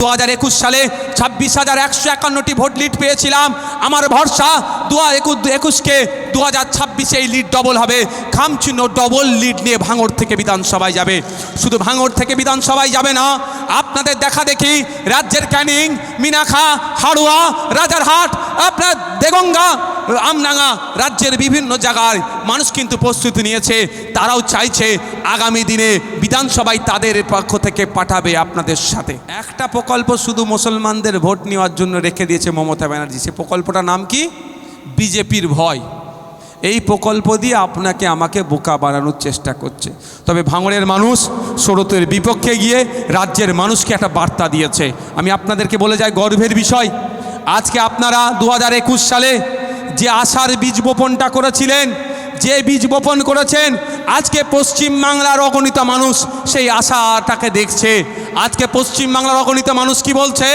2021 সালে 26,151টি vote lead পেয়েছিলাম। আমার ভরসা 2021কে 2026 এই লিড ডবল হবে। খামচিহ্ন ডবল লিড নিয়ে ভাঙড় থেকে বিধানসভায় যাবে। শুধু ভাঙড় থেকে বিধানসভায় যাবে না, আপনাদের দেখা দেখি রাজ্যের ক্যানিং, মিনাখা, হাড়ুয়া, রাজারহাট, আপনার দেগঙ্গা, আমডাঙ্গা, রাজ্যের বিভিন্ন জায়গায় মানুষ কিন্তু প্রস্তুতি নিয়েছে। তারাও চাইছে আগামী দিনে বিধানসভায় তাদের পক্ষ থেকে পাঠাবে আপনাদের সাথে। একটা প্রকল্প শুধু মুসলমানদের ভোট নেওয়ার জন্য রেখে দিয়েছে মমতা ব্যানার্জি। সে প্রকল্পটার নাম কি? বিজেপির ভয়। এই প্রকল্প দিয়ে আপনাকে আমাকে বোকা বানানোর চেষ্টা করছে। তবে ভাঙড়ের মানুষ শরতের বিপক্ষে গিয়ে রাজ্যের মানুষকে একটা বার্তা দিয়েছে। আমি আপনাদেরকে বলে যাই, গর্বের বিষয়, আজকে আপনারা 2021 সালে যে আশার বীজ বপনটা করেছিলেন, যে বীজ বপন করেছেন, আজকে পশ্চিমবাংলার অগণিত মানুষ সেই আশাটাকে দেখছে। আজকে পশ্চিমবাংলার অগণিত মানুষ কি বলছে,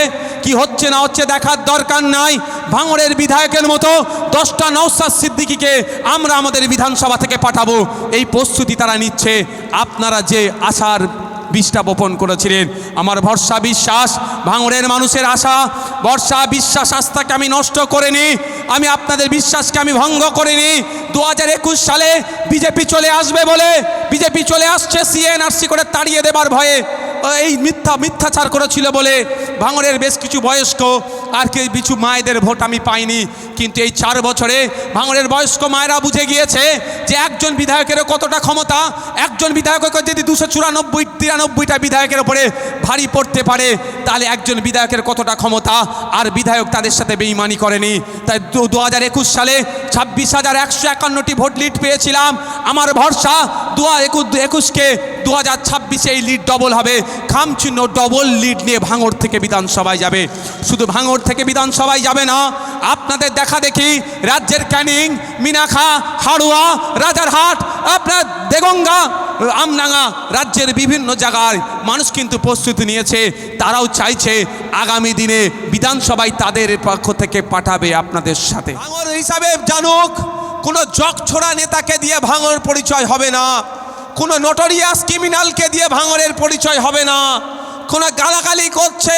কি হচ্ছে না হচ্ছে দেখার দরকার নাই। ভাঙড়ের বিধায়কের মতো 10টা নওশাদ সিদ্দিকীকে আমরা আমাদের বিধানসভা থেকে পাঠাবো, এই প্রস্তুতি তারা নিচ্ছে। আপনারা যে আশার বীজটা বপন করেছিলেন, আমার ভরসা বিশ্বাস ভাঙড়ের মানুষের আশা, ভরসা বিশ্বাস, আস্থাকে আমি নষ্ট করিনি, আমি আপনাদের বিশ্বাসকে আমি ভঙ্গ করিনি। 2021 সালে বিজেপি চলে আসবে বলে, বিজেপি চলে আসছে সিএনআরসি করে তাড়িয়ে দেবার ভয়ে, এই মিথ্যাচার করেছিল বলে ভাঙড়ের বেশ কিছু বয়স্ক আর কিছু মায়েদের ভোট আমি পাইনি। কিন্তু এই 4 বছরে ভাঙড়ের বয়স্ক মায়েরা বুঝে গিয়েছে যে একজন বিধায়কের কতটা ক্ষমতা। একজন বিধায়ককে যদি 294-93টা বিধায়কের ওপরে ভারী পড়তে পারে, তাহলে একজন বিধায়কের কতটা ক্ষমতা। আর বিধায়ক তাদের সাথে বেইমানি করেনি। তাই 2021 সালে 26,151টি ভোট লিড পেয়েছিলাম। আমার ভরসা 2021কে 2026 এই লিড ডবল হবে। খামচিহ্ন ডবল লিড নিয়ে ভাঙড় থেকে বিধানসভায় যাবে। শুধু ভাঙড় থেকে বিধানসভায় যাবে না, আপনাদের দেখা দেখি রাজ্যের ক্যানিং, মিনাখা, হাড়ুয়া, রাজারহাট, আপনার দেগঙ্গা, আমডাঙ্গা, রাজ্যের বিভিন্ন জায়গায় মানুষ কিন্তু প্রস্তুতি নিয়েছে। তারাও চাইছে আগামী দিনে বিধানসভায় তাদের পক্ষ থেকে পাঠাবে আপনাদের সাথে। ভাঙড় হিসাবে জানুক, কোনো জগছোড়া নেতাকে দিয়ে ভাঙড় পরিচয় হবে না, কোনো নোটোরিয়াস ক্রিমিনালকে দিয়ে ভাঙড়ের পরিচয় হবে না, কোনো গালাগালি করছে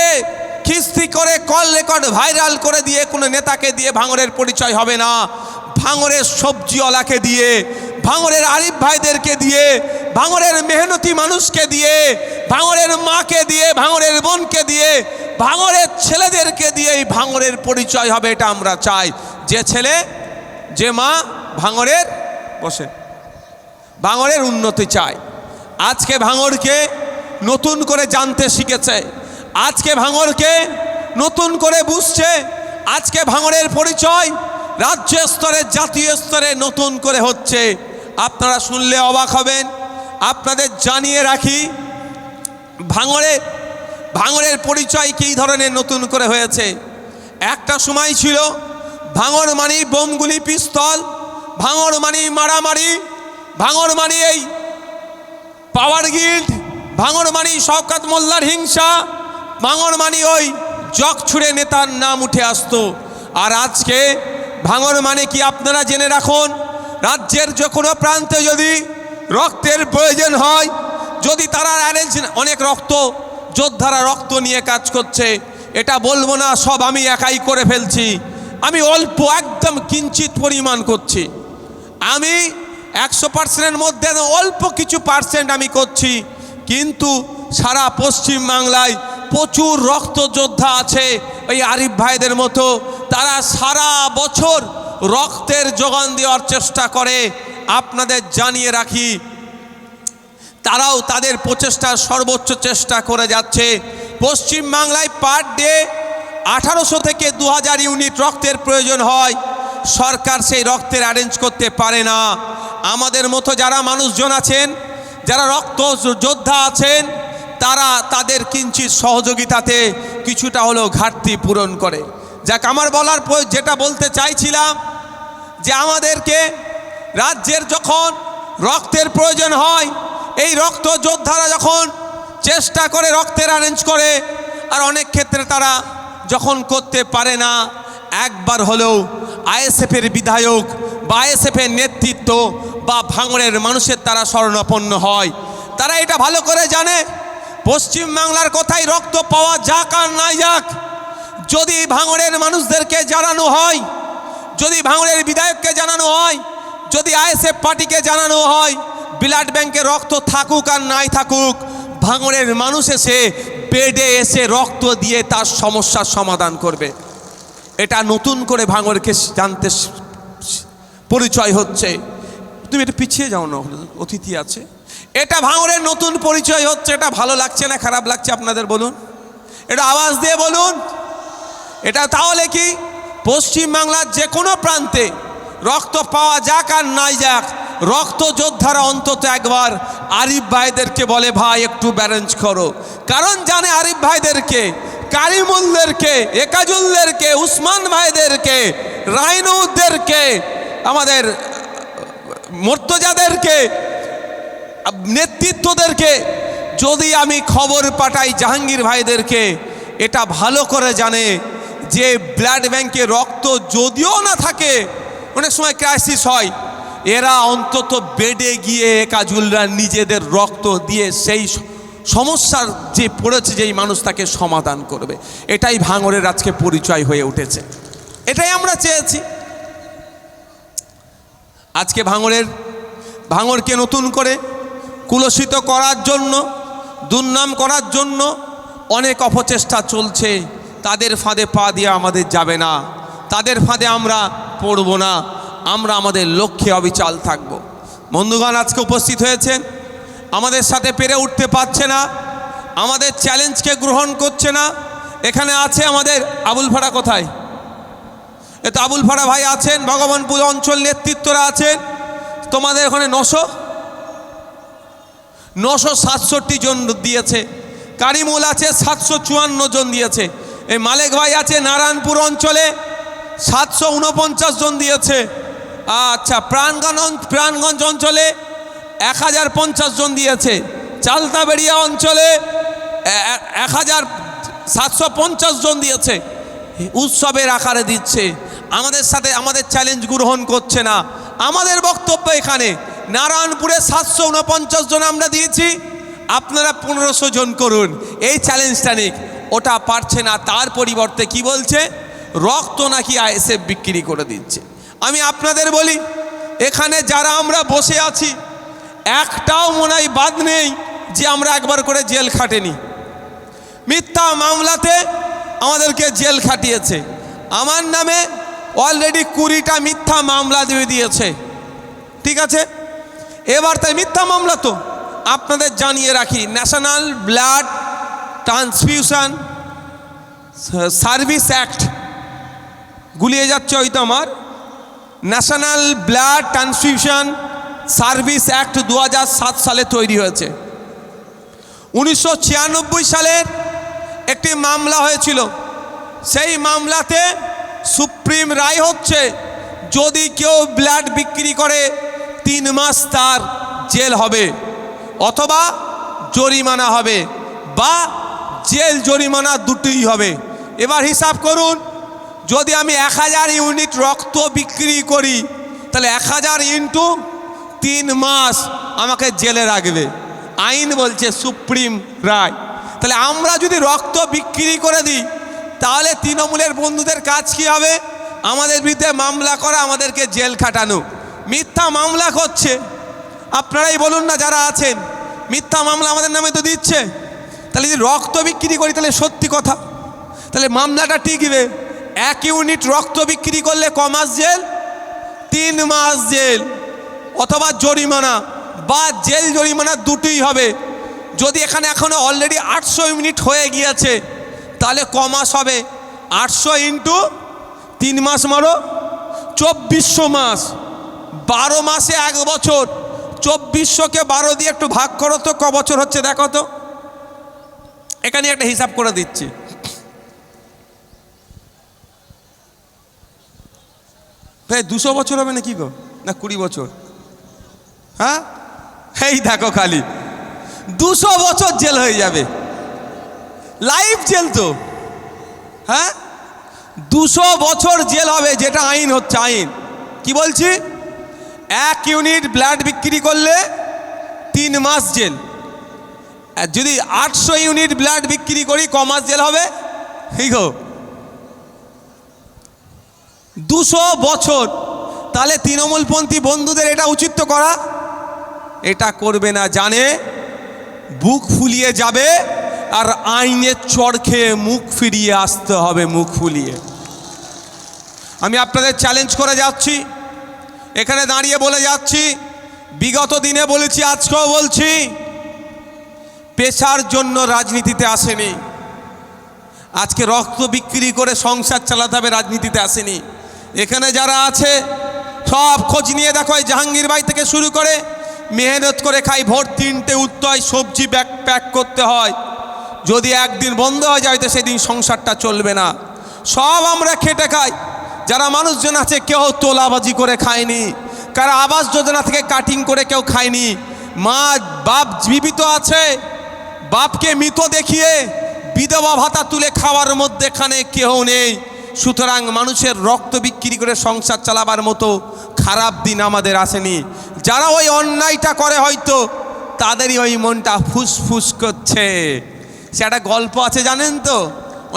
খিস্তি করে কল রেকর্ড ভাইরাল করে দিয়ে কোনো নেতাকে দিয়ে ভাঙড়ের পরিচয় হবে না। ভাঙড়ের সবজিওয়ালাকে দিয়ে, ভাঙড়ের আরিফ ভাইদেরকে দিয়ে, ভাঙড়ের মেহনতি মানুষকে দিয়ে, ভাঙড়ের মাকে দিয়ে, ভাঙড়ের বোনকে দিয়ে, ভাঙড়ের ছেলেদেরকে দিয়ে এই ভাঙড়ের পরিচয় হবে। এটা আমরা চাই। যে ছেলে, যে মা ভাঙড়ের বসে ভাঙড়ের উন্নতি চায়। আজকে ভাঙড়কে নতুন করে জানতে শিখেছে, আজকে ভাঙড়কে নতুন করে বুঝছে। আজকে ভাঙড়ের পরিচয় রাজ্য স্তরে, জাতীয় স্তরে নতুন করে হচ্ছে। আপনারা শুনলে অবাক হবেন। আপনাদের জানিয়ে রাখি, ভাঙড়ের পরিচয় কী ধরনের নতুন করে হয়েছে। একটা সময় ছিল ভাঙড় মানি বোমগুলি, পিস্তল, ভাঙড় মানি মারামারি, ভাঙড় মানি এই পাওয়ার গিল্ড, ভাঙড় মানি শওকত মোল্লার হিংসা, ভাঙড় মানি ওই জগ ছুড়ে নেতার নাম উঠে আসতো। আর আজকে ভাঙড় মানে কি আপনারা জেনে রাখুন, রাজ্যের যে কোনো প্রান্তে যদি রক্তের প্রয়োজন হয়, যদি তারা অনেক রক্ত যোদ্ধারা রক্ত নিয়ে কাজ করছে, এটা বলবো না সব আমি একাই করে ফেলছি, আমি অল্প একদম কিঞ্চিত পরিমাণ করছি, আমি 100%-এর মধ্যে অল্প কিছু পার্সেন্ট আমি করছি। কিন্তু সারা পশ্চিম বাংলায় প্রচুর রক্ত যোদ্ধা আছে ওই আরিফ ভাইদের মতো। তারা সারা বছর রক্তের যোগান দেওয়ার চেষ্টা করে। আপনাদের জানিয়ে রাখি, তারাও তাদের প্রচেষ্টার সর্বোচ্চ চেষ্টা করে যাচ্ছে। পশ্চিম বাংলায় পার ডে 1800 থেকে 2000 ইউনিট রক্তের প্রয়োজন হয়। সরকার সেই রক্তের অ্যারেঞ্জ করতে পারে না। আমাদের মতো যারা মানুষজন আছেন, যারা রক্ত যোদ্ধা আছেন, তারা তাদের কিঞ্চিত সহযোগিতাতে কিছুটা হলেও ঘাটতি পূরণ করে। যাক, আমার বলার যেটা বলতে চাইছিলাম যে আমাদেরকে রাজ্যের যখন রক্তের প্রয়োজন হয়, এই রক্ত যোদ্ধারা যখন চেষ্টা করে রক্তের অ্যারেঞ্জ করে, আর অনেক ক্ষেত্রে তারা যখন করতে পারে না, একবার হলেও আইএসএফের বিধায়ক বা আইএসএফের নেতৃত্ব বা ভাঙড়ের মানুষের তারা শরণাপন্ন হয়। তারা এটা ভালো করে জানে পশ্চিম বাংলার কোথায় রক্ত পাওয়া যাক আর নাই যাক, যদি ভাঙড়ের মানুষদেরকে জানানো হয়, যদি ভাঙড়ের বিধায়ককে জানানো হয়, যদি আইএসএফ পার্টিকে জানানো হয়, ব্লাড ব্যাংকে রক্ত থাকুক আর নাই থাকুক, ভাঙড়ের মানুষ এসে বেডে এসে রক্ত দিয়ে তার সমস্যার সমাধান করবে। এটা নতুন করে ভাঙড়কে জানতে পরিচয় হচ্ছে। তুমি একটু পিছিয়ে যাও না, অতিথি আছে। এটা ভাঙড়ের নতুন পরিচয় হচ্ছে। এটা ভালো লাগছে না খারাপ লাগছে আপনাদের বলুন? এটা আওয়াজ দিয়ে বলুন। এটা তাহলে কি পশ্চিম বাংলার যে কোনো প্রান্তে রক্ত পাওয়া যাক আর নাই যাক, রক্ত যোদ্ধারা অন্তত একবার আরিফ ভাইদেরকে বলে ভাই একটু ব্যালেন্স করো। কারণ জানে আরিফ ভাইদেরকে, কারিমুলদেরকে, একাজুলদেরকে, উসমান ভাইদেরকে, রাইনুদ্দেরকে, আমাদের মর্তজাদেরকে, নেতৃত্বদেরকে যদি আমি খবর পাঠাই জাহাঙ্গীর ভাইদেরকে, এটা ভালো করে জানে যে ব্লাড ব্যাংকে রক্ত যদিও না থাকে, অনেক সময় ক্রাইসিস হয়, এরা অন্তত বেডে গিয়ে কাজুলরা নিজেদের রক্ত দিয়ে সেই সমস্যার যে পড়েছে যেই মানুষ তাকে সমাধান করবে। এটাই ভাঙড়ের আজকে পরিচয় হয়ে উঠেছে। এটাই আমরা চেয়েছি। আজকে ভাঙড়কে নতুন করে কুলসিত করার জন্য, দুর্নাম করার জন্য অনেক অপচেষ্টা চলছে। তাদের ফাঁদে পা দিয়ে আমাদের যাবে না, তাদের ফাঁদে আমরা পড়ব না। আমরা আমাদের লক্ষ্যে অবিচল থাকব। বন্ধুগণ আজকে উপস্থিত হয়েছেন, আমাদের সাথে পেরে উঠতে পারছে না, আমাদের চ্যালেঞ্জকে গ্রহণ করছে না। এখানে আছে আমাদের আবুল ফাড়া, কোথায়? এ তো আবুল ফাড়া ভাই আছেন, ভগবানপুর অঞ্চল নেতৃত্বরা আছেন। তোমাদের ওখানে 967 জন দিয়েছে। কারিমুল আছে 754 জন দিয়েছে। এই মালেক ভাই আছে নারায়ণপুর অঞ্চলে 749 জন দিয়েছে। আচ্ছা, প্রাণগঞ্জ অঞ্চলে 1050 জন দিয়েছে। চালতাবেড়িয়া অঞ্চলে 1750 জন দিয়েছে। উৎসবের আকারে দিচ্ছে, আমাদের সাথে আমাদের চ্যালেঞ্জ গ্রহণ করছে না। আমাদের বক্তব্য এখানে নারায়ণপুরে 749 জন আমরা দিয়েছি, আপনারা 1500 জন করুন, এই চ্যালেঞ্জটা নিক। ওটা পারছে না, তার পরিবর্তে কি বলছে? রক্ত নাকি আইএসএফ বিক্রি করে দিচ্ছে। আমি আপনাদের বলি, এখানে যারা আমরা বসে আছি একটাও মনে হয় বাদ নেই যে আমরা একবার করে জেল খাটেনি। মিথ্যা মামলাতে আমাদেরকে জেল খাটিয়েছে। আমার নামে অলরেডি 20টা মিথ্যা মামলা দিয়ে দিয়েছে। ঠিক আছে, এবার তাই মিথ্যা মামলা তো আপনাদের জানিয়ে রাখি, national blood transfusion service act, গুলিয়ে যাচ্ছে হয়তো আমার, national blood transfusion service act 2007 সালে তৈরি হয়েছে। 1996 সালের একটি মামলা হয়েছিল। সেই মামলাতে সুপ্রিম রায় হচ্ছে, যদি কেউ ব্লাড বিক্রি করে 3 মাস তার জেল হবে, অথবা জরিমানা হবে, বা জেল জরিমানা দুটোই হবে। এবার হিসাব করুন, যদি আমি 1000 ইউনিট রক্ত বিক্রি করি, তাহলে 1000 ইন্টু 3 মাস আমাকে জেলে রাখবে। আইন বলছে, সুপ্রিম রায়। তাহলে আমরা যদি রক্ত বিক্রি করে দিই, তাহলে তৃণমূলের বন্ধুদের কাজ কি হবে? আমাদের বিরুদ্ধে মামলা করা, আমাদেরকে জেল খাটানো। মিথ্যা মামলা করছে, আপনারাই বলুন না যারা আছেন, মিথ্যা মামলা আমাদের নামে তো দিচ্ছে। তাহলে যদি রক্ত বিক্রি করি, তাহলে সত্যি কথা, তাহলে মামলাটা টিকবে। 1 ইউনিট রক্ত বিক্রি করলে ক মাস জেল? 3 মাস জেল, অথবা জরিমানা, বা জেল জরিমানা দুটোই হবে। যদি এখানে এখনো অলরেডি 800 ইউনিট হয়ে গিয়েছে, তাহলে ক মাস হবে? 800 ইন্টু 3 মাস মারো, 2400 মাস। 12 মাসে 1 বছর, 2400কে 12 দিয়ে একটু ভাগ করো তো, ক বছর হচ্ছে দেখো তো। এখানে একটা হিসাব করে দিচ্ছি। ভাই 200 বছর হবে নাকি গো, না 20 বছর? হ্যাঁ, এই দেখো খালি 200 বছর জেল হয়ে যাবে, লাইফ জেল তো। হ্যাঁ, 200 বছর জেল হবে, যেটা আইন হচ্ছে। আইন কি বলছি? 1 ইউনিট ব্লাড বিক্রি করলে 3 মাস জেল, আর যদি 800 ইউনিট ব্লাড বিক্রি করি কমাস জেল হবে, ঠিক গো 200 বছর। তাহলে তৃণমূলপন্থী বন্ধুদের এটা উচিত তো করা, এটা করবে না, জানে বুক ফুলিয়ে যাবে আর আইনের চড় খেয়ে মুখ ফিরিয়ে আসতে হবে, মুখ ফুলিয়ে। আমি আপনাদের চ্যালেঞ্জ করে যাচ্ছি, এখানে দাঁড়িয়ে বলে যাচ্ছি, বিগত দিনে বলেছি, আজকেও বলছি, পেশার জন্য রাজনীতিতে আসেনি, আজকে রক্ত বিক্রি করে সংসার চালাতে হবে, রাজনীতিতে আসেনি। এখানে যারা আছে সব খোঁজ নিয়ে দেখো, জাহাঙ্গীর ভাই থেকে শুরু করে মেহনত করে খাই, ভোর 3টে উঠতে হয়, সবজি প্যাক করতে হয়, যদি একদিন বন্ধ হয়ে যায় তো সেদিন সংসারটা চলবে না। সব আমরা খেটে খাই, যারা মানুষজন আছে কেউ তোলাবাজি করে খায়নি, কারো আবাস যোজনা থেকে কাটিং করে কেউ খায়নি, মা বাপ জীবিত আছে, বাপকে মৃত দেখিয়ে বিধবা ভাতা তুলে খাওয়ার মধ্যেখানে কেউ নেই। সুতরাং মানুষের রক্ত বিক্রি করে সংসার চালাবার মতো খারাপ দিন আমাদের আসেনি। যারা ওই অন্যায়টা করে হয়তো তাদেরই ওই মনটা ফুসফুস করছে। সে একটা গল্প আছে জানেন তো,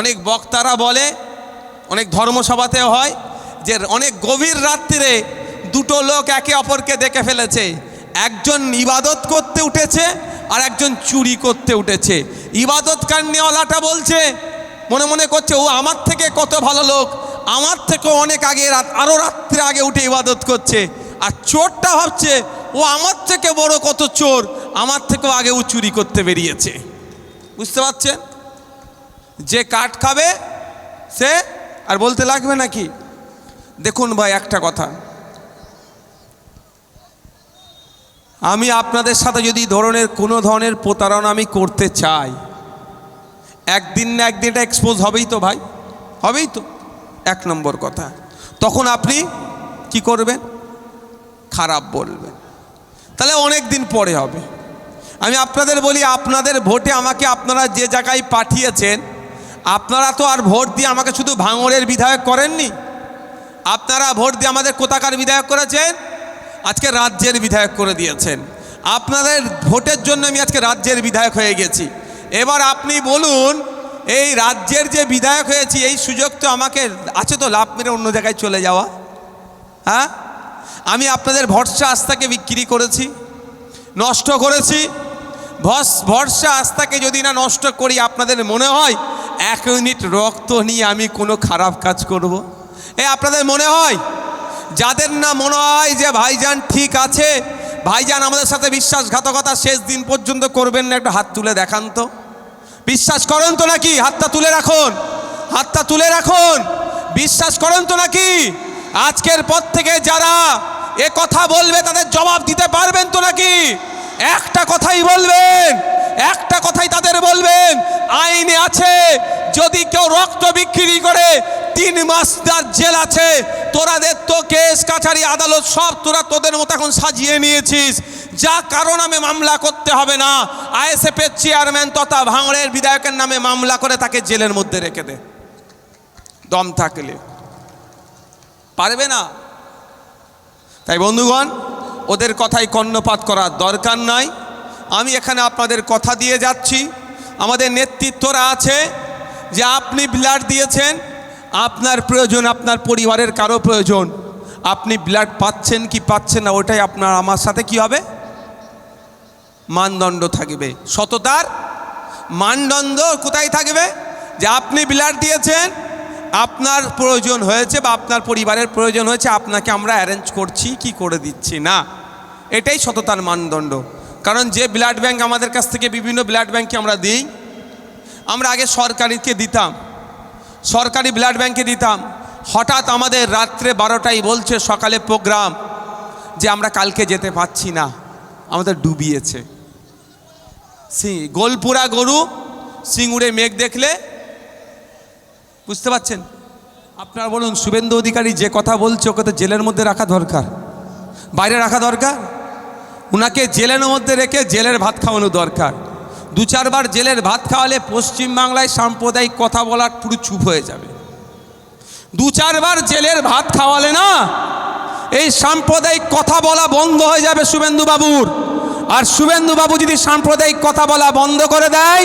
অনেক বক্তারা বলে, অনেক ধর্মসভাতেও হয়, যে অনেক গভীর রাত্রিরে দুটো লোক একে অপরকে দেখে ফেলেছে, একজন ইবাদত করতে উঠেছে আর একজন চুরি করতে উঠেছে। ইবাদত কান্নিওয়ালাটা বলছে, মনে মনে করছে ও আমার থেকে কত ভালো লোক, আমার থেকেও অনেক আগে আরও রাত্রে আগে উঠে ইবাদত করছে। আর চোরটা ভাবছে ও আমার থেকে বড় কত চোর, আমার থেকেও আগে ও চুরি করতে বেরিয়েছে। বুঝতে পারছেন? যে কাঠ খাবে সে আর বলতে লাগবে নাকি? দেখুন ভাই, একটা কথা, আমি আপনাদের সাথে যদি কোনো ধরনের প্রতারণা আমি করতে চাই, একদিন না একদিন এটা এক্সপোজ হবেই তো ভাই, হবেই তো। 1 নম্বর কথা, তখন আপনি কি করবেন? খারাপ বলবেন, তাহলে অনেক দিন পরে হবে। আমি আপনাদের বলি, আপনাদের ভোটে আমাকে আপনারা যে জায়গায় পাঠিয়েছেন, আপনারা তো আর ভোট দিয়ে আমাকে শুধু ভাঙড়ের বিধায়ক করেননি, আপনারা ভোট দিয়ে আমাদের কোথাকার বিধায়ক করেছেন? আজকে রাজ্যের বিধায়ক করে দিয়েছেন। আপনাদের ভোটের জন্য আমি আজকে রাজ্যের বিধায়ক হয়ে গেছি। এবার আপনি বলুন, এই রাজ্যের যে বিধায়ক হয়েছি, এই সুযোগ তো আমাকে আছে তো লাভ মেরে অন্য জায়গায় চলে যাওয়া? হ্যাঁ, আমি আপনাদের ভরসা আস্থাকে বিক্রি করেছি, নষ্ট করেছি। ভরসা আস্থাকে যদি না নষ্ট করি, আপনাদের মনে হয় 1 ইউনিট রক্ত নিয়ে আমি কোনো খারাপ কাজ করব? আপনাদের মনে হয়? যাদের না মনে হয় যে ভাইজান ঠিক আছে, ভাইজান আমাদের সাথে বিশ্বাসঘাতকতা শেষ দিন পর্যন্ত করবেন না, একটা হাত তুলে দেখান তো। বিশ্বাস করেন তো নাকি? হাতটা তুলে রাখুন, হাতটা তুলে রাখুন। বিশ্বাস করেন তো নাকি? আজকের পর থেকে যারা এ কথা বলবে তাদের জবাব দিতে পারবেন তো নাকি? একটা কথাই বলবেন, একটা কথাই তাদের বলবেন, আইনে আছে, যদি কেউ রক্ত বিক্রি করে 3 মাস তার জেল আছে। তোরাদের তো কেস কাছারি আদালত সব তোদের মতো এখন সাজিয়ে নিয়েছিস, যা কারণ নামে মামলা করতে হবে না, আইএসএফের চেয়ারম্যান তথা ভাঙড়ের বিধায়কের নামে মামলা করে তাকে জেলের মধ্যে রেখে দে, দম থাকলে। পারবে না। তাই বন্ধুগণ, ওদের কথাই কর্ণপাত করার দরকার নাই। আমি এখানে আপনাদের কথা দিয়ে যাচ্ছি, আমাদের নেতৃত্বরা আছে, যে আপনি ব্লাড দিয়েছেন, আপনার প্রয়োজন, আপনার পরিবারের কারো প্রয়োজন, আপনি ব্লাড পাচ্ছেন কি পাচ্ছেন না, ওটাই আপনার আমার সাথে কি হবে? মানদণ্ড থাকবে। সততার মানদণ্ড কোথায় থাকবে? যে আপনি ব্লাড দিয়েছেন, আপনার প্রয়োজন হয়েছে বা আপনার পরিবারের প্রয়োজন হয়েছে, আপনাকে আমরা অ্যারেঞ্জ করছি কি করে দিচ্ছি না, এটাই সততার মানদণ্ড। কারণ যে ব্লাড ব্যাংক আমাদের কাছ থেকে বিভিন্ন ব্লাড ব্যাংকে আমরা দিই, আমরা আগে সরকারিকে দিতাম, সরকারি ব্লাড ব্যাংকে দিতাম। হঠাৎ আমাদের রাত্রে 12টায় বলছে সকালে প্রোগ্রাম যে আমরা কালকে যেতে পারছি না, আমাদের ডুবিয়েছে। গোলপুরা গরু সিঙ্গুরে মেঘ দেখলে, বুঝতে পারছেন? আপনারা বলুন, শুভেন্দু অধিকারী যে কথা বলছে ওকে তো জেলের মধ্যে রাখা দরকার, বাইরে রাখা দরকার? ওনাকে জেলের মধ্যে রেখে জেলের ভাত খাওয়ানো দরকার। 2-4 বার জেলের ভাত খাওয়ালে পশ্চিমবাংলায় সাম্প্রদায়িক কথা বলার পুরো চুপ হয়ে যাবে। 2-4 বার জেলের ভাত খাওয়ালে না, এই সাম্প্রদায়িক কথা বলা বন্ধ হয়ে যাবে শুভেন্দু বাবুর। আর শুভেন্দু বাবু যদি সাম্প্রদায়িক কথা বলা বন্ধ করে দেয়,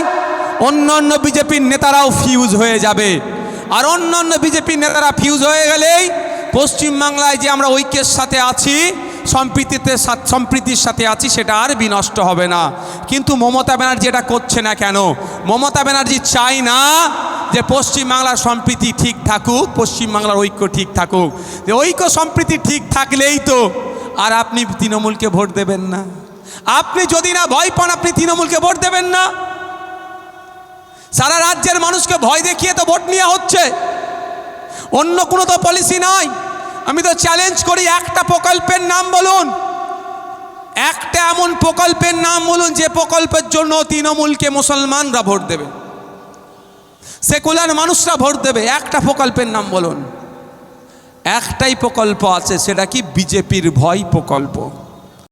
অন্যান্য বিজেপির নেতারাও ফিউজ হয়ে যাবে। আর অন্যান্য বিজেপির নেতারা ফিউজ হয়ে গেলেই পশ্চিমবাংলায় যে আমরা ঐক্যের সাথে আছি, সম্প্রীতির সাথে আছি, সেটা আর বিনষ্ট হবে না। কিন্তু মমতা ব্যানার্জি এটা করছে না কেন? মমতা ব্যানার্জি চাই না যে পশ্চিমবাংলার সম্প্রীতি ঠিক থাকুক, পশ্চিমবাংলার ঐক্য ঠিক থাকুক। যে ঐক্য সম্প্রীতি ঠিক থাকলেই তো আর আপনি তৃণমূলকে ভোট দেবেন না। আপনি যদি না ভয় পান, আপনি তৃণমূলকে ভোট দেবেন না। সারা রাজ্যের মানুষকে ভয় দেখিয়ে তো ভোট নেওয়া হচ্ছে, অন্য কোনো তো পলিসি নয়। আমি তো চ্যালেঞ্জ করি, একটা প্রকল্পের নাম বলুন, একটা এমন প্রকল্পের নাম বলুন যে প্রকল্পের জন্য তৃণমূলকে মুসলমানরা ভোট দেবে, সেকুলার মানুষরা ভোট দেবে। একটা প্রকল্পের নাম বলুন। একটাই প্রকল্প আছে, সেটা কি? বিজেপির ভয় প্রকল্প।